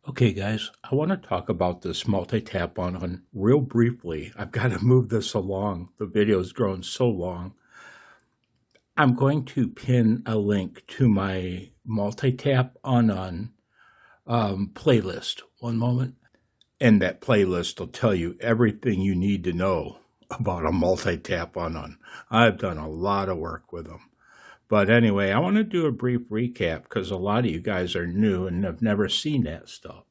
Okay, guys, I want to talk about this multi-tap on real briefly. I've got to move this along. The video's grown so long. I'm going to pin a link to my multi-tap on playlist. One moment. And that playlist will tell you everything you need to know about a multi-tap on. I've done a lot of work with them. But anyway, I want to do a brief recap because a lot of you guys are new and have never seen that stuff.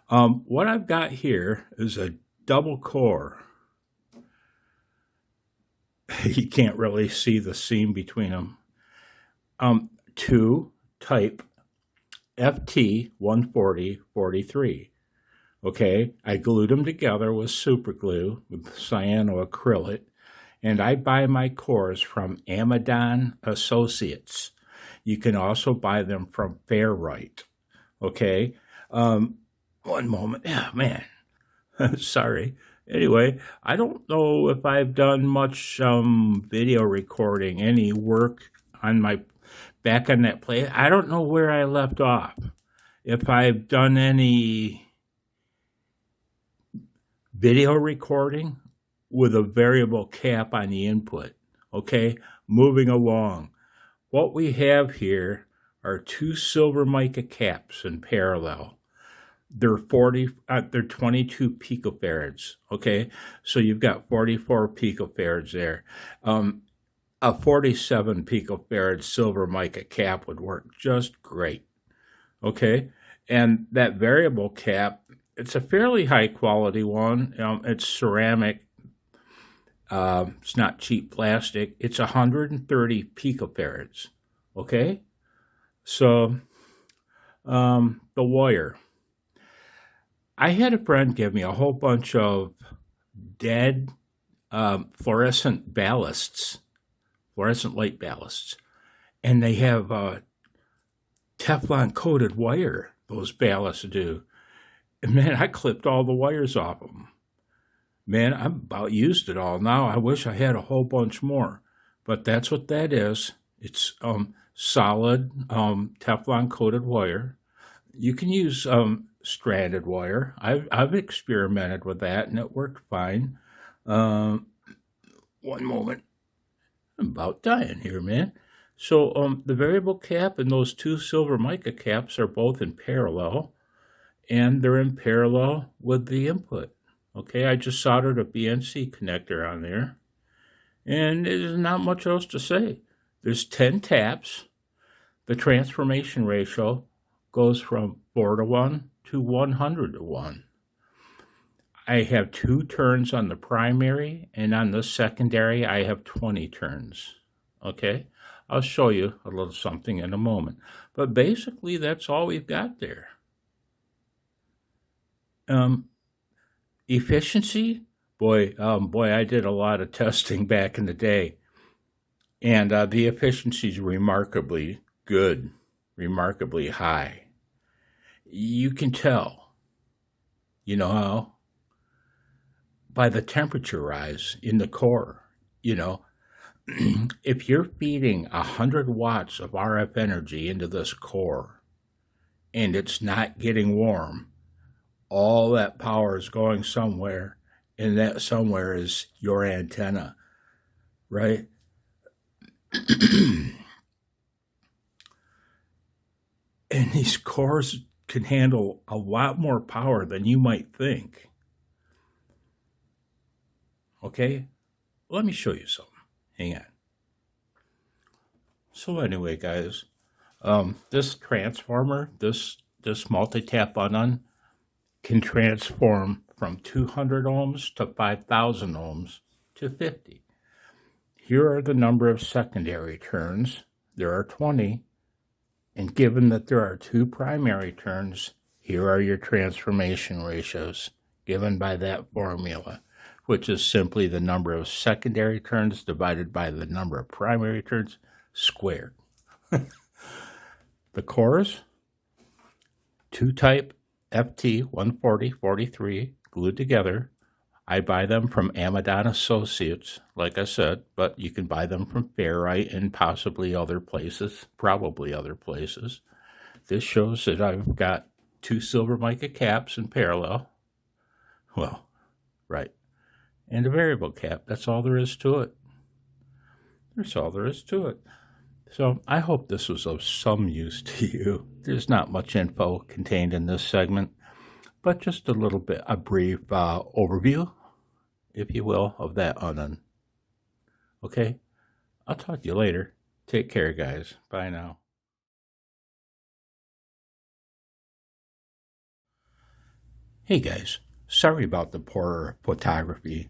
What I've got here is a double core. You can't really see the seam between them. Two type FT14043. Okay, I glued them together with super glue with cyanoacrylate. And I buy my cores from Amidon Associates. You can also buy them from Fairlight. Okay. One moment. Oh, man. Sorry. Anyway, I don't know if I've done much video recording, any work on my back on that plate. I don't know where I left off. If I've done any video recording with a variable cap on the input. Okay, moving along. What we have here are two silver mica caps in parallel. They're 22 picofarads. Okay, so you've got 44 picofarads there. A 47 picofarad silver mica cap would work just great. Okay, and that variable cap, it's a fairly high quality one. It's ceramic. It's not cheap plastic. It's 130 picofarads. Okay? So, the wire. I had a friend give me a whole bunch of dead fluorescent ballasts, fluorescent light ballasts. And they have Teflon coated wire, those ballasts do. And man, I clipped all the wires off them. Man, I've about used it all now. I wish I had a whole bunch more, but that's what that is. It's solid Teflon coated wire. You can use stranded wire. I've experimented with that and it worked fine. One moment. I'm about dying here, man. So the variable cap and those two silver mica caps are both in parallel, and they're in parallel with the input. Okay, I just soldered a BNC connector on there, and there's not much else to say. There's 10 taps. The transformation ratio goes from 4:1 to 100:1. I have 2 turns on the primary, and on the secondary, I have 20 turns. Okay, I'll show you a little something in a moment. But basically, that's all we've got there. Efficiency, boy, I did a lot of testing back in the day, and the efficiency is remarkably good, remarkably high. You can tell, you know how? By the temperature rise in the core. You know, if you're feeding 100 watts of RF energy into this core and it's not getting warm, all that power is going somewhere, and that somewhere is your antenna, right? And these cores can handle a lot more power than you might think. Okay, let me show you something. Hang on. So anyway, guys, this transformer, this multi-tap on can transform from 200 ohms to 5,000 ohms to 50. Here are the number of secondary turns. There are 20. And given that there are 2 primary turns, here are your transformation ratios given by that formula, which is simply the number of secondary turns divided by the number of primary turns squared. The cores, 2 type FT14043 glued together. I buy them from Amidon Associates, like I said, but you can buy them from Fairlight and possibly other places, probably other places. This shows that I've got 2 silver mica caps in parallel. Well, right. And a variable cap. That's all there is to it. That's all there is to it. So I hope this was of some use to you. There's not much info contained in this segment, but just a little bit, a brief overview, if you will, of that UNUN. Okay? I'll talk to you later. Take care, guys. Bye now. Hey, guys. Sorry about the poor photography.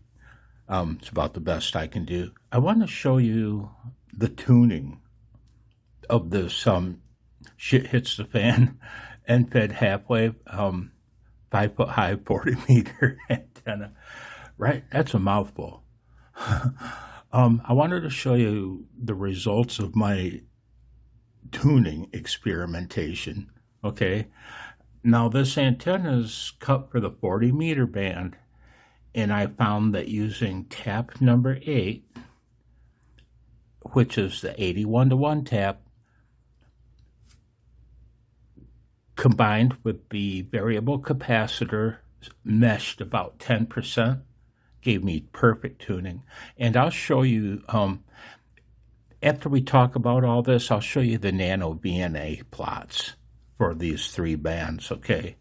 It's about the best I can do. I want to show you the tuning of this shit hits the fan end-fed half-wave 5-foot high 40-meter antenna. Right? That's a mouthful. I wanted to show you the results of my tuning experimentation. Okay? Now, this antenna is cut for the 40-meter band, and I found that using tap number 8, which is the 81-to-1 tap, combined with the variable capacitor meshed about 10%, gave me perfect tuning. And I'll show you, after we talk about all this, I'll show you the nano VNA plots for these 3 bands, okay?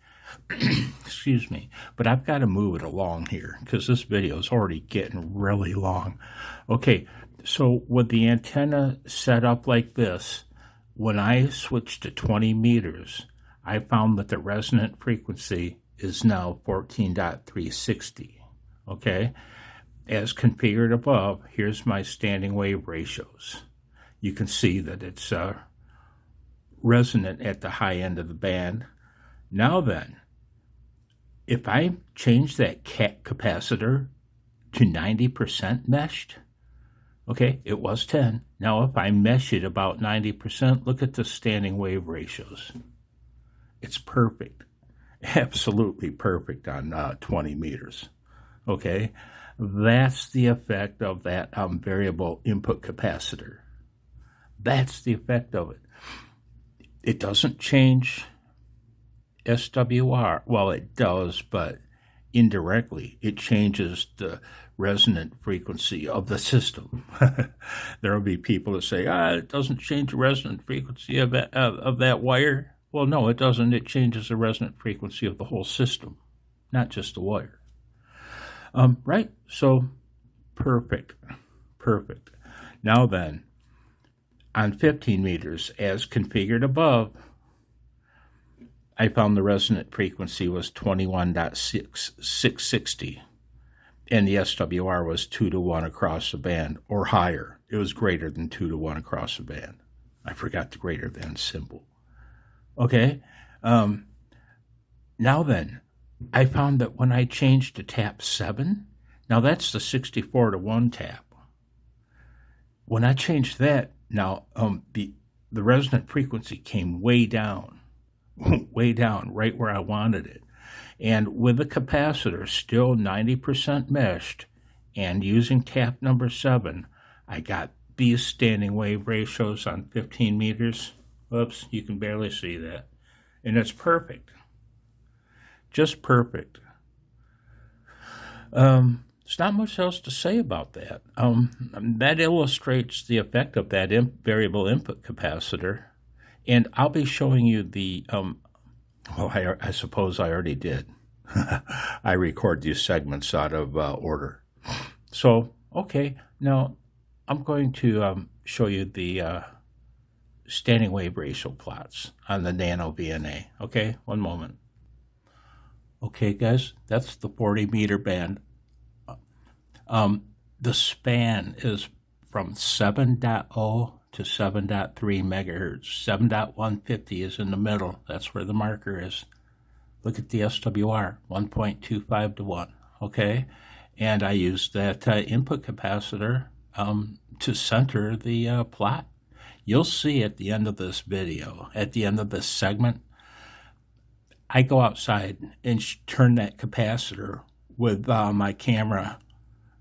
Excuse me. But I've got to move it along here because this video is already getting really long. Okay, so with the antenna set up like this, when I switched to 20 meters, I found that the resonant frequency is now 14.360, okay? As configured above, here's my standing wave ratios. You can see that it's resonant at the high end of the band. Now then, if I change that capacitor to 90% meshed, okay, it was 10. Now if I mesh it about 90%, look at the standing wave ratios. It's perfect, absolutely perfect on 20 meters, okay? That's the effect of that variable input capacitor. That's the effect of it. It doesn't change SWR. Well, it does, but indirectly, it changes the resonant frequency of the system. There will be people that say, it doesn't change the resonant frequency of that wire. Well, no, it doesn't. It changes the resonant frequency of the whole system, not just the wire. Right? So, perfect. Perfect. Now then, on 15 meters, as configured above, I found the resonant frequency was 21.660, and the SWR was 2-to-1 across the band, or higher. It was greater than 2-to-1 across the band. I forgot the greater than symbol. Okay? Now then, I found that when I changed to tap 7, now that's the 64-to-1 tap. When I changed that, now the resonant frequency came way down, right where I wanted it. And with the capacitor still 90% meshed and using tap number 7, I got these standing wave ratios on 15 meters. Oops, you can barely see that. And it's perfect. Just perfect. There's not much else to say about that. That illustrates the effect of that variable input capacitor. And I'll be showing you the, I suppose I already did. I record these segments out of order. So, okay, now I'm going to show you the standing wave ratio plots on the nano VNA. Okay, one moment. Okay, guys, that's the 40-meter band. The span is from 7.0 to 7.3 megahertz. 7.150 is in the middle. That's where the marker is. Look at the SWR, 1.25 to 1, okay? And I used that input capacitor to center the plot. You'll see at the end of this video, at the end of this segment, I go outside and turn that capacitor with my camera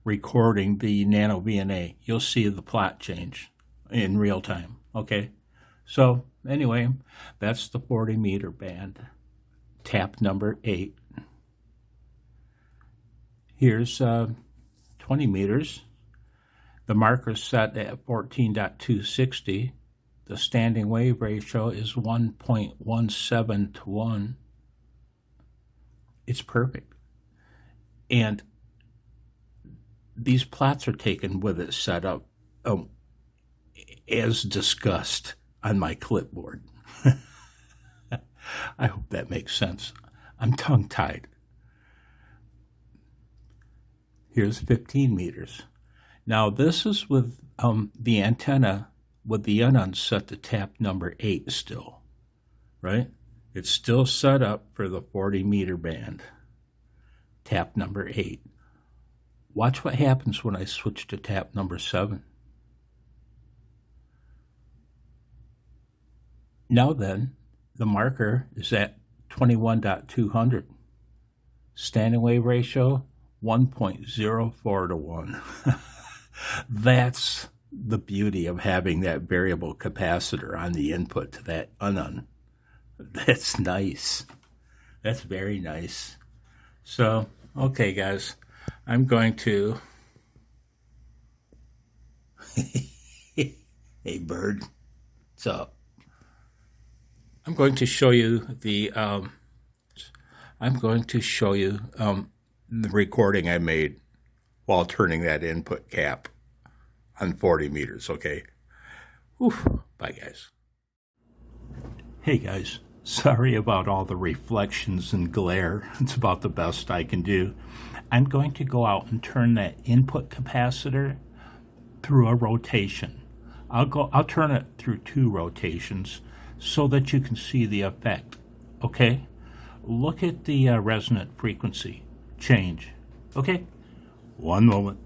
recording the nano VNA. You'll see the plot change in real time, okay? So anyway, that's the 40-meter band. tap number 8. Here's 20 meters. The marker's set at 14.260. The standing wave ratio is 1.17 to 1. It's perfect. And these plots are taken with it set up as discussed on my clipboard. I hope that makes sense. I'm tongue-tied. Here's 15 meters. Now this is with the antenna with the UNUN set to tap number 8 still, right? It's still set up for the 40 meter band, tap number 8. Watch what happens when I switch to tap number 7. Now then, the marker is at 21.200. Standing wave ratio, 1.04 to 1. That's the beauty of having that variable capacitor on the input to that UNUN. That's nice. That's very nice. So, okay, guys, I'm going to... Hey, bird. What's up? I'm going to show you the the recording I made while turning that input cap on 40 meters, okay? Whew. Bye, guys. Hey, guys. Sorry about all the reflections and glare. It's about the best I can do. I'm going to go out and turn that input capacitor through a rotation. I'll turn it through 2 rotations so that you can see the effect, okay? Look at the resonant frequency change, okay? One moment.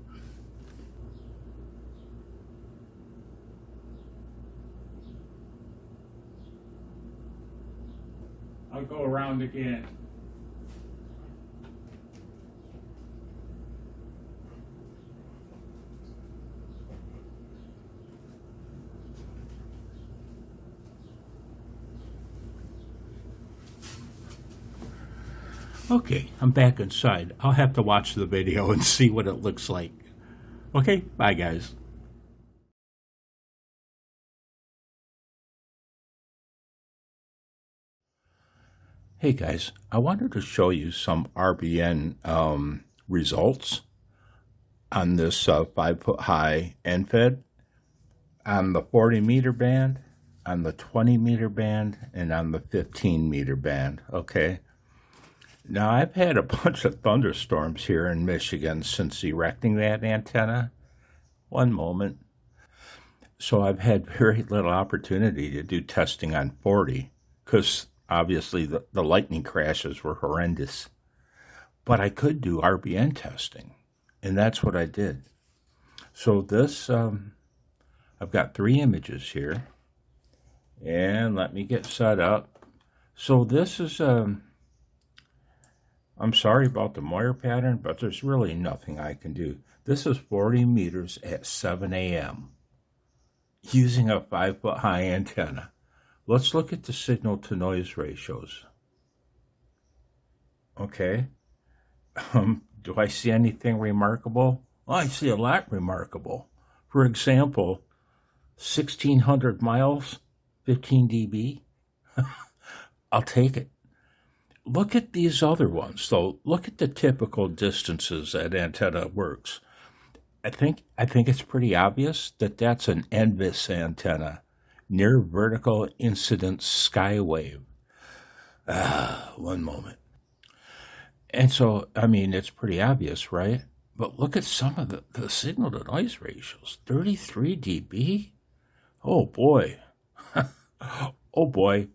I'll go around again. Okay, I'm back inside. I'll have to watch the video and see what it looks like. Okay, bye guys. Hey guys, I wanted to show you some RBN results on this 5-foot high end fed on the 40 meter band, on the 20 meter band, and on the 15 meter band, okay? Now, I've had a bunch of thunderstorms here in Michigan since erecting that antenna. One moment. So I've had very little opportunity to do testing on 40 because obviously the lightning crashes were horrendous. But I could do RBN testing, and that's what I did. So this, I've got 3 images here, and let me get set up. So this is... I'm sorry about the Moyer pattern, but there's really nothing I can do. This is 40 meters at 7 a.m. using a 5-foot high antenna. Let's look at the signal to noise ratios. Okay. Do I see anything remarkable? Well, I see a lot remarkable. For example, 1,600 miles, 15 dB. I'll take it. Look at these other ones, though. Look at the typical distances that antenna works. I think it's pretty obvious that that's an NVIS antenna, near vertical incidence skywave. One moment. And so, I mean, it's pretty obvious, right? But look at some of the signal to noise ratios. 33 dB? Oh, boy. Oh, boy.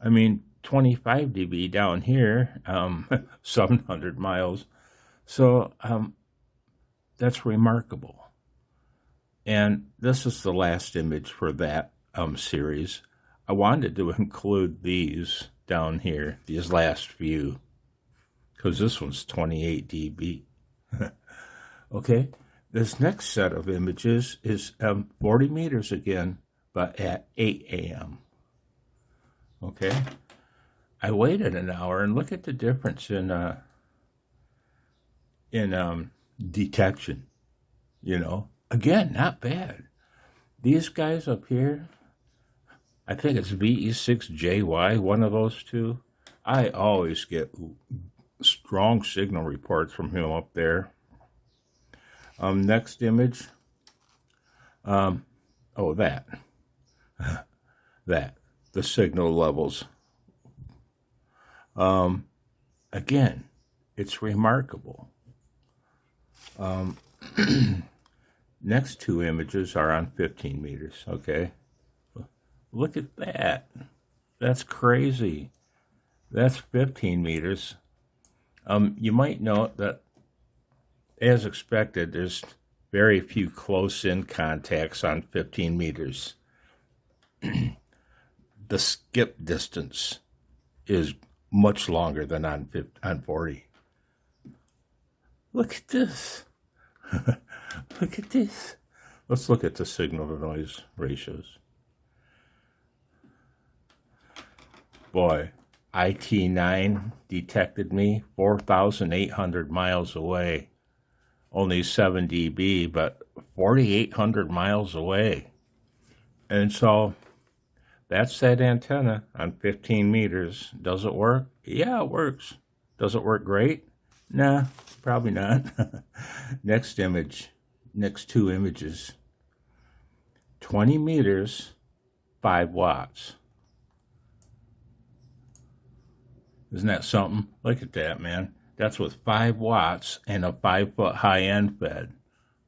I mean, 25 dB down here, 700 miles. So that's remarkable. And this is the last image for that series. I wanted to include these down here, these last few, because this one's 28 dB. Okay, this next set of images is 40 meters again, but at 8 a.m. Okay. I waited an hour and look at the difference in detection. You know, again, not bad. These guys up here, I think it's VE6JY, one of those two. I always get strong signal reports from him up there. Next image. Oh, that. The signal levels. Again, it's remarkable. Next two images are on 15 meters, okay? Look at that. That's crazy. That's 15 meters. You might note that, as expected, there's very few close-in contacts on 15 meters. The skip distance is much longer than on 40. Look at this. Look at this. Let's look at the signal-to-noise ratios. Boy, IT9 detected me 4,800 miles away. Only 7 dB, but 4,800 miles away. And so that's that antenna on 15 meters. Does it work? Yeah, it works. Does it work great? Nah, probably not. Next image, next two images. 20 meters, 5 watts. Isn't that something? Look at that, man. That's with 5 watts and a 5-foot high end fed.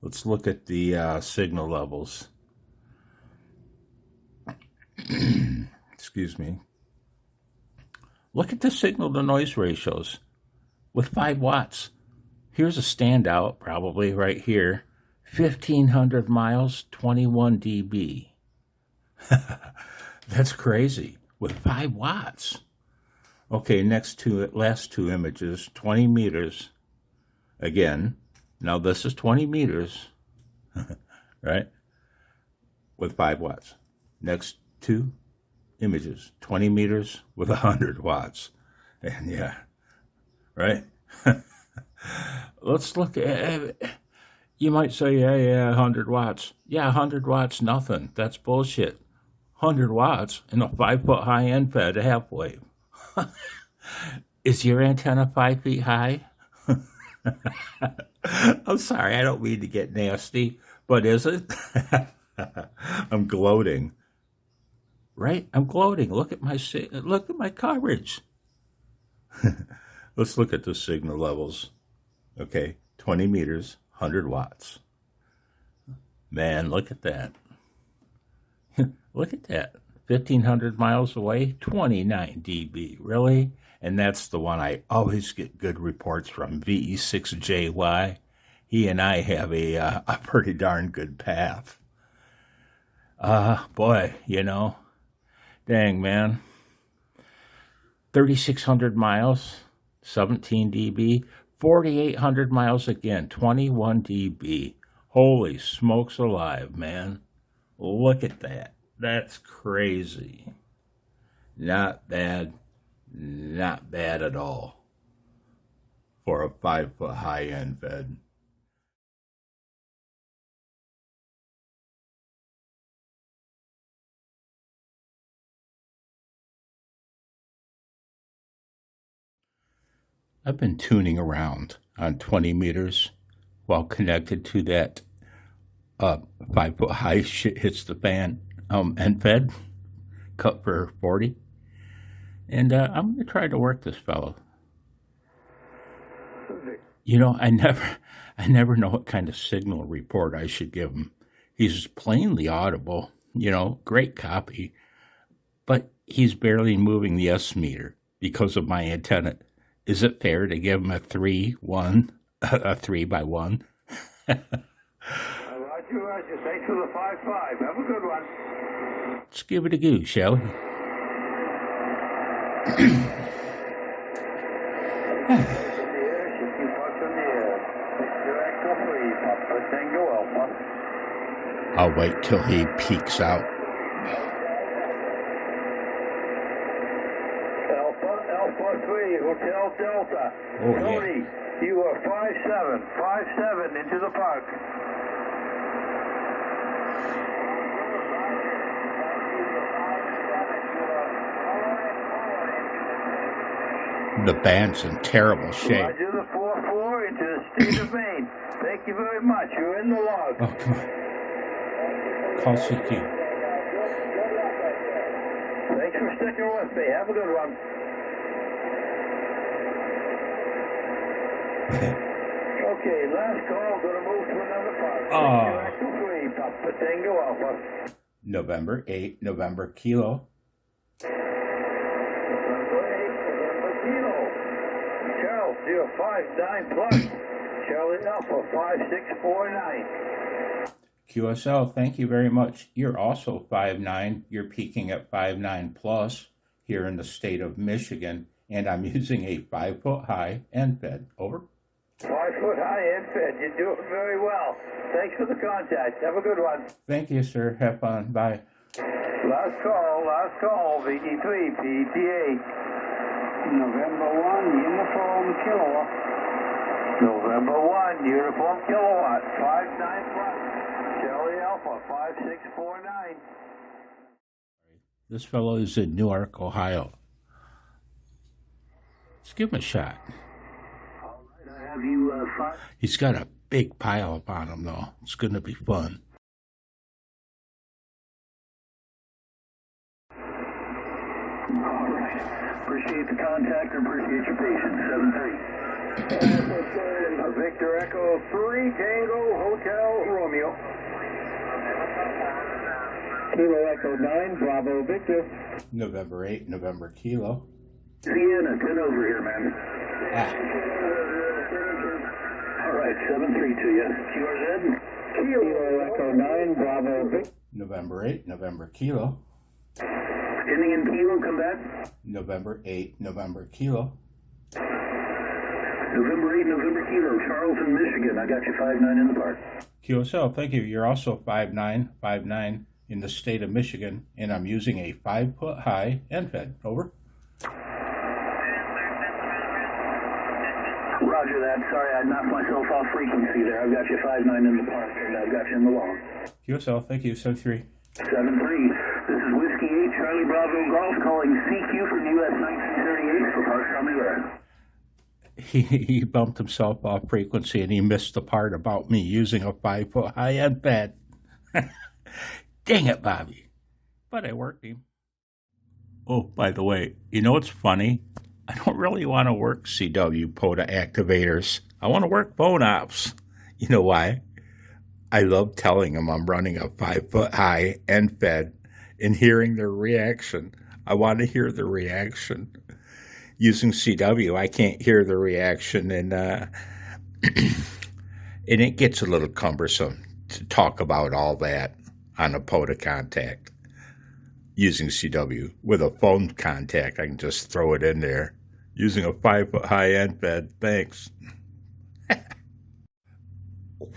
Let's look at the signal levels. Excuse me. Look at the signal to noise ratios with 5 watts. Here's a standout, probably right here. 1,500 miles, 21 dB. That's crazy. With 5 watts. Okay, last two images, 20 meters. Again, now this is 20 meters, right? With 5 watts. Next two images, 20 meters with 100 watts. And yeah, right? Let's look at, you might say, yeah, 100 watts. Yeah, 100 watts, nothing. That's bullshit. 100 watts and a 5-foot high end fed half wave. Is your antenna 5 feet high? I'm sorry, I don't mean to get nasty, but is it? I'm gloating. Right? I'm gloating. Look at my coverage. Let's look at the signal levels. Okay, 20 meters, 100 watts. Man, look at that. Look at that. 1,500 miles away, 29 dB. Really? And that's the one I always get good reports from, VE6JY. He and I have a pretty darn good path. Boy, dang, man. 3,600 miles, 17 dB. 4,800 miles again, 21 dB. Holy smokes alive, man. Look at that. That's crazy. Not bad. Not bad at all for a 5-foot high end fed. I've been tuning around on 20 meters while connected to that 5-foot high shit hits the fan end fed cut for 40. And I'm going to try to work this fellow. I never know what kind of signal report I should give him. He's plainly audible, great copy, but he's barely moving the S meter because of my antenna. Is it fair to give him a 3 by 1? Roger. Thanks for the 5-5. Have a good one. Let's give it a go, shall we? I'll wait till he peeks out. Alpha 3, Hotel Delta. Oh, Tony, you are 57 into the park. The band's in terrible shape. Roger the 4-4 into the state of Maine. Thank you very much. You're in the log. Oh, come on. Call CQ. Thanks for sticking with me. Have a good one. Okay, last call. Going to move to another park. Oh. 3, Papa Tango Alpha. November 8, November Kilo. Charles, you're 5-9 plus. Charlie Alpha 5649. QSL, thank you very much. You're also 5'9". You're peaking at 5'9 plus here in the state of Michigan, and I'm using a 5-foot high end fed. Over. 5-foot high end fed. You're doing very well. Thanks for the contact. Have a good one. Thank you, sir. Have fun. Bye. Last call. VE3PTA. November 1, uniform kilowatt. November 1, uniform kilowatt, 5-9 plus. Charlie Alpha, 5649. This fellow is in Newark, Ohio. Let's give him a shot. All right, I have you 5. He's got a big pile up on him, though. It's going to be fun. All right. Appreciate the contact and appreciate your patience. 7-3. Victor Echo 3, Tango Hotel Romeo. Kilo Echo 9, Bravo Victor. November 8, November Kilo. Sienna, 10 over here, man. All right, 7-3 to you. QRZ. Kilo Echo 9, Bravo Victor. November 8, November Kilo. Indian Kilo, come back. November 8, November Kilo. November 8, November Kilo, Charleston, Michigan. I got you 5-9 in the park. QSL, thank you. You're also 5'9" in the state of Michigan, and I'm using a 5-foot high end fed. Over. Roger that. Sorry, I knocked myself off frequency there. I've got you 5-9 in the park, and I've got you in the long. QSL, thank you. 7-3. 7-3. This is Whiskey 8, Charlie Bravo Golf, calling CQ from US 1938 for Parks on the Air. He bumped himself off frequency, and he missed the part about me using a 5-foot high end fed. Dang it, Bobby. But I worked him. Oh, by the way, you know what's funny? I don't really want to work CW POTA activators. I want to work phone ops. You know why? I love telling them I'm running a 5-foot high end fed and hearing their reaction. I want to hear the reaction. Using CW, I can't hear the reaction, and it gets a little cumbersome to talk about all that on a POTA contact. Using CW. With a phone contact, I can just throw it in there. Using a 5-foot high end fed, thanks.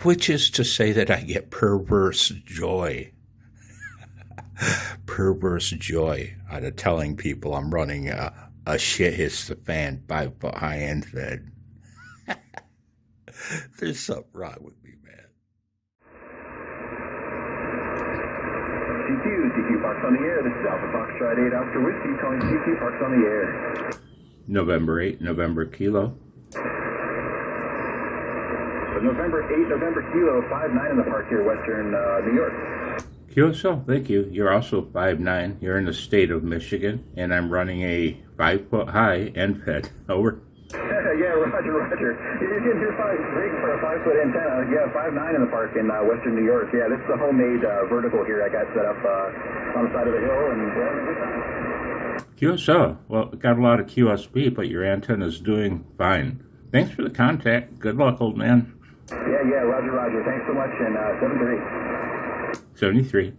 Which is to say that I get perverse joy. Perverse joy out of telling people I'm running a shit hits the fan 5-foot high end fed. There's something wrong with me, man. CQ Parks on the air. This is Alpha Foxtrot 8 Oscar Whiskey calling CQ Parks on the air. November 8, November Kilo. So November 8, November Kilo, 5-9 in the park here, Western New York. QSL, thank you. You're also 5'9". You're in the state of Michigan, and I'm running a 5-foot high end fed. Over. Yeah, Roger. You're getting your rig for a 5-foot antenna. Yeah, 5'9" in the park in Western New York. Yeah, this is a homemade vertical here I got set up on the side of the hill. And QSL, well, got a lot of QSB, but your antenna's doing fine. Thanks for the contact. Good luck, old man. Yeah, Roger. Thanks so much, and 73.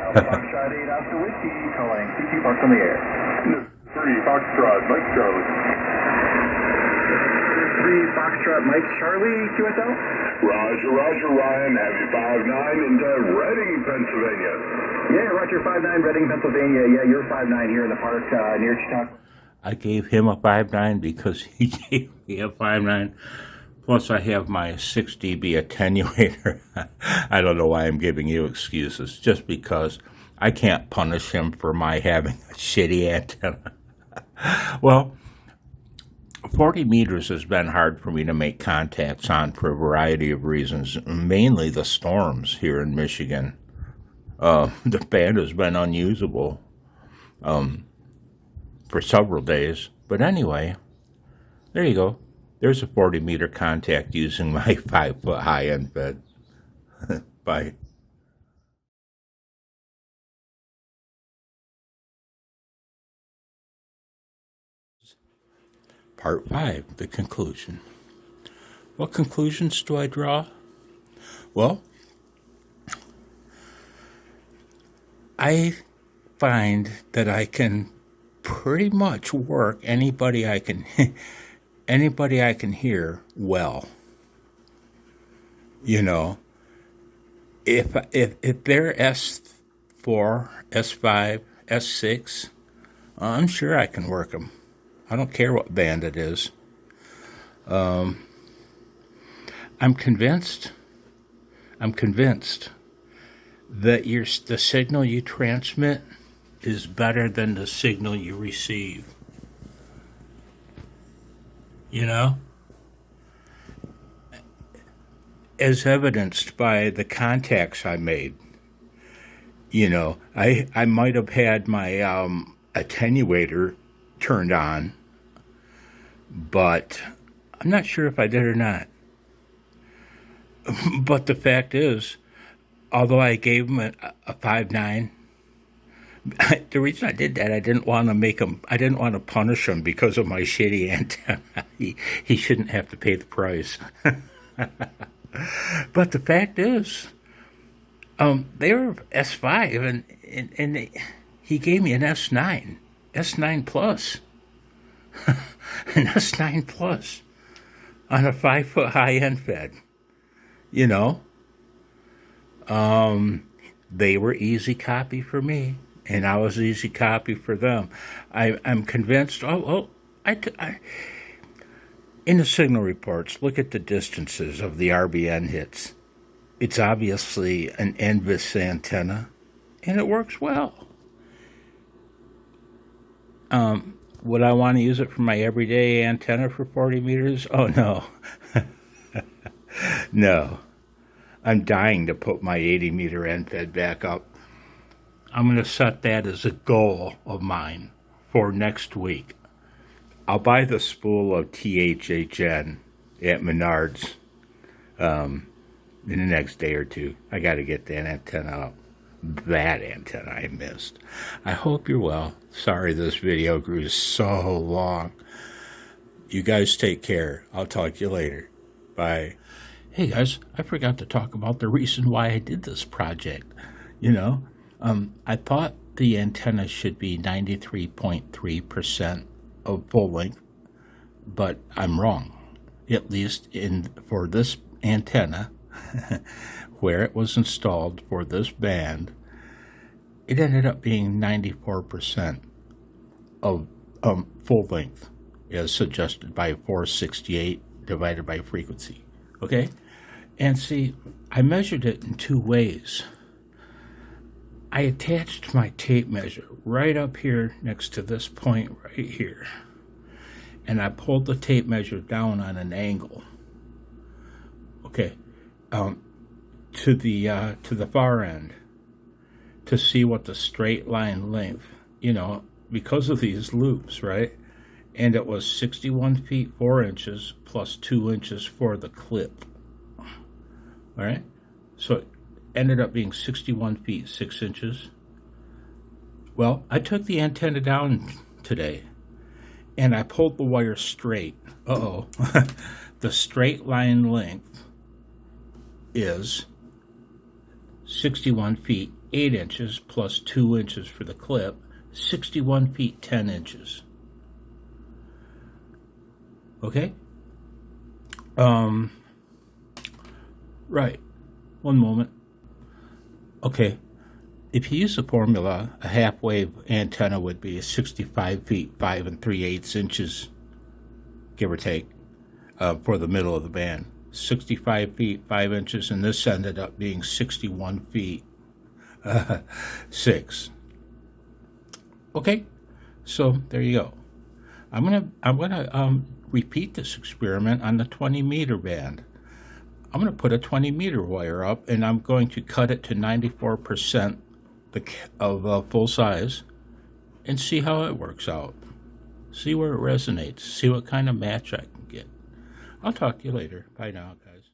Alpha Foxtrot 8 Oscar Whiskey calling CQ Parks on the air. 3, Foxtrot, Mike Charlie. Foxtrot Mike Charlie, QSL? Roger, Roger, Ryan. Have you 5-9 into Reading, Pennsylvania? Yeah, Roger, 5-9, Reading, Pennsylvania. Yeah, you're 5-9 here in the park near Chicago. I gave him a 5.9 because he gave me a 5.9. Plus, I have my 6 dB attenuator. I don't know why I'm giving you excuses. Just because I can't punish him for my having a shitty antenna. Well, 40 meters has been hard for me to make contacts on for a variety of reasons, mainly the storms here in Michigan. The band has been unusable for several days. But anyway, there you go. There's a 40-meter contact using my 5-foot high-end bed. Bye. Part 5, the conclusion. What conclusions do I draw? Well, I find that I can pretty much work anybody I can hear well. You know, if they're S4, S5, S6, I'm sure I can work them. I don't care what band it is. I'm convinced that the signal you transmit is better than the signal you receive. You know? As evidenced by the contacts I made. You know, I might have had my attenuator turned on, but I'm not sure if I did or not. But the fact is, although I gave him a 5.9, the reason I did that, I didn't want to punish him because of my shitty antenna. He shouldn't have to pay the price. But the fact is, they were S5, and he gave me an S9. S9 Plus. An S9 Plus on a 5-foot high-end bed. You know? They were easy copy for me, and I was easy copy for them. I'm convinced, in the signal reports, look at the distances of the RBN hits. It's obviously an NVIS antenna, and it works well. Would I want to use it for my everyday antenna for 40 meters? Oh, no. No. I'm dying to put my 80-meter end fed back up. I'm going to set that as a goal of mine for next week. I'll buy the spool of THHN at Menards in the next day or two. I got to get that antenna up. That antenna I missed. I hope you're well. Sorry this video grew so long. You guys take care. I'll talk to you later. Bye. Hey guys, I forgot to talk about the reason why I did this project. You know, I thought the antenna should be 93.3% of full length, but I'm wrong. At least for this antenna, where it was installed for this band, it ended up being 94% of full length, as suggested by 468 divided by frequency. Okay? And see, I measured it in two ways. I attached my tape measure right up here next to this point right here. And I pulled the tape measure down on an angle. Okay. To the far end to see what the straight line length, you know, because of these loops, right? And it was 61 feet 4 inches plus 2 inches for the clip. All right? So it ended up being 61 feet 6 inches. Well, I took the antenna down today and I pulled the wire straight. Uh-oh. The straight line length is 61 feet 8 inches plus 2 inches for the clip, 61 feet 10 inches. Okay? Right. One moment. Okay. If you use the formula, a half-wave antenna would be 65 feet, 5 3/8 inches, give or take, for the middle of the band. 65 feet, 5 inches, and this ended up being 61 feet, 6. Okay, so there you go. I'm gonna repeat this experiment on the 20-meter band. I'm going to put a 20-meter wire up, and I'm going to cut it to 94% of full size and see how it works out. See where it resonates. See what kind of match I can get. I'll talk to you later. Bye now, guys.